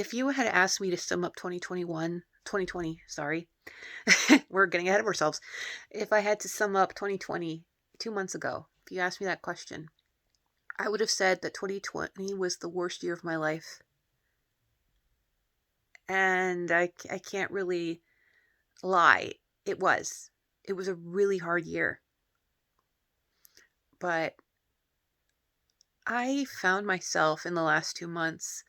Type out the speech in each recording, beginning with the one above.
If you had asked me to sum up 2020, sorry, we're getting ahead of ourselves. If I had to sum up 2020 2 months ago, if you asked me that question, I would have said that 2020 was the worst year of my life. And I can't really lie. It was. It was a really hard year. But I found myself in the last 2 months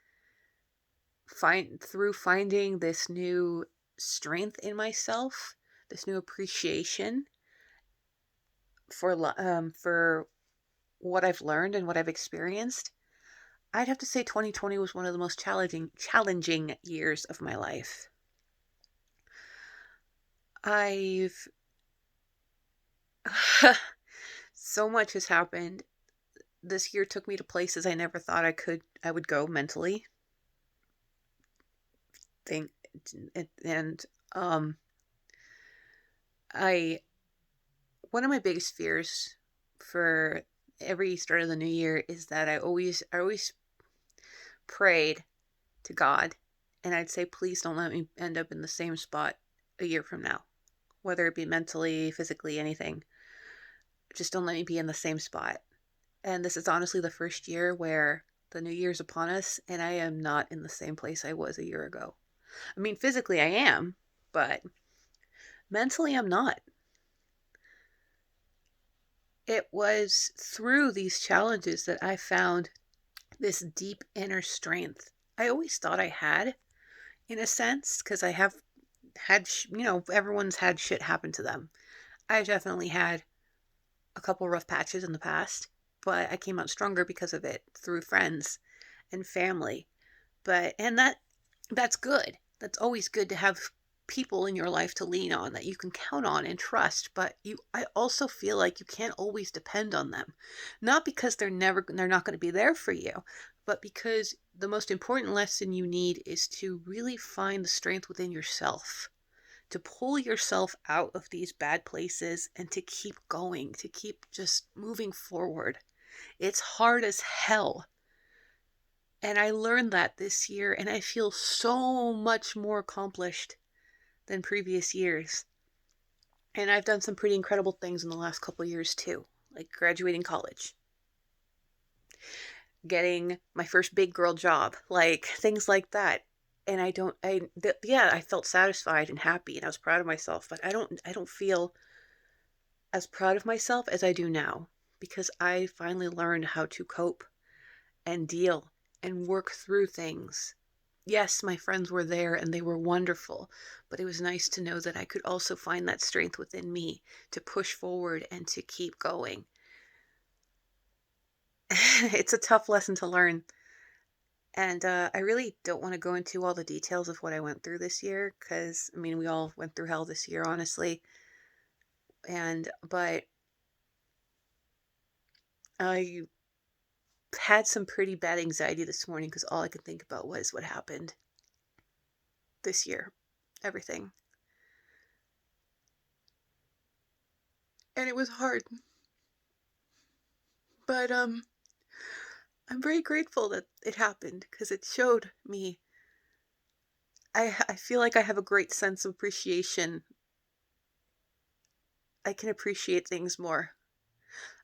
through finding this new strength in myself, this new appreciation for what I've learned and what I've experienced. I'd have to say 2020 was one of the most challenging years of my life. I've so much has happened. This year took me to places I never thought I would go mentally. Think and I one of my biggest fears for every start of the new year is that I always prayed to God, and I'd say, please don't let me end up in the same spot a year from now, whether it be mentally, physically, anything. Just don't let me be in the same spot. And this is honestly the first year where the new year's upon us, and I am not in the same place I was a year ago. I mean, physically I am, but mentally I'm not. It was through these challenges that I found this deep inner strength. I always thought I had, in a sense, because I have had, everyone's had shit happen to them. I've definitely had a couple rough patches in the past, but I came out stronger because of it through friends and family. That's good. That's always good to have people in your life to lean on that you can count on and trust, but I also feel like you can't always depend on them. Not because they're not going to be there for you, but because the most important lesson you need is to really find the strength within yourself, to pull yourself out of these bad places and to keep going, to keep just moving forward. It's hard as hell. And I learned that this year, and I feel so much more accomplished than previous years. And I've done some pretty incredible things in the last couple of years too, like graduating college, getting my first big girl job, like things like that. And I felt satisfied and happy, and I was proud of myself, but I don't feel as proud of myself as I do now, because I finally learned how to cope and deal and work through things. Yes, my friends were there and they were wonderful, but it was nice to know that I could also find that strength within me to push forward and to keep going. It's a tough lesson to learn. And I really don't want to go into all the details of what I went through this year, because, I mean, we all went through hell this year, honestly. But I had some pretty bad anxiety this morning because all I could think about was what happened this year. Everything. And it was hard. But I'm very grateful that it happened, because it showed me I feel like I have a great sense of appreciation. I can appreciate things more.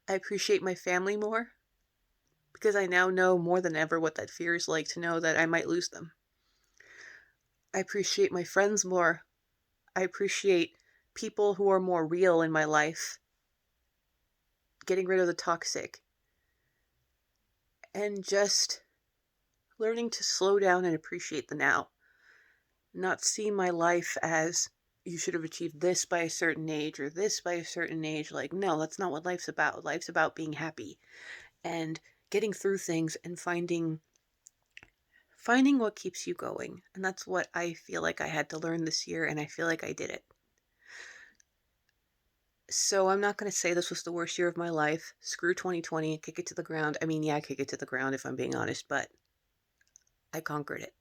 I appreciate my family more, because I now know more than ever what that fear is like, to know that I might lose them. I appreciate my friends more. I appreciate people who are more real in my life. Getting rid of the toxic. And just learning to slow down and appreciate the now. Not see my life as, you should have achieved this by a certain age or this by a certain age. Like, no, that's not what life's about. Life's about being happy and getting through things and finding what keeps you going. And that's what I feel like I had to learn this year, and I feel like I did it. So I'm not going to say this was the worst year of my life. Screw 2020, kick it to the ground. I mean, yeah, kick it to the ground if I'm being honest, but I conquered it.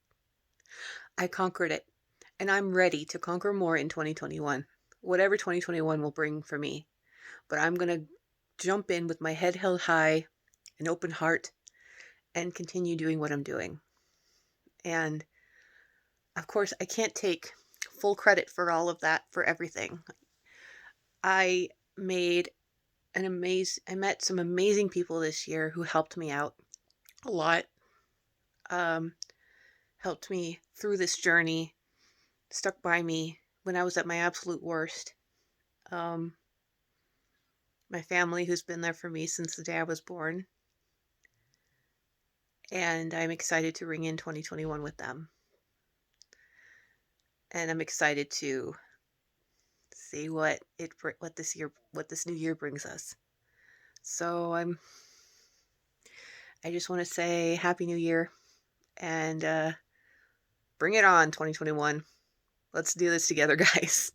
I conquered it. And I'm ready to conquer more in 2021. Whatever 2021 will bring for me. But I'm going to jump in with my head held high, an open heart, and continue doing what I'm doing. And Of course, I can't take full credit for all of that, for everything. I made I met some amazing people this year who helped me out a lot, um, helped me through this journey, stuck by me when I was at my absolute worst. Um, my family, who's been there for me since the day I was born, and I'm excited to ring in 2021 with them. And I'm excited to see what this new year brings us. So I just want to say Happy New Year, and bring it on, 2021. Let's do this together, guys.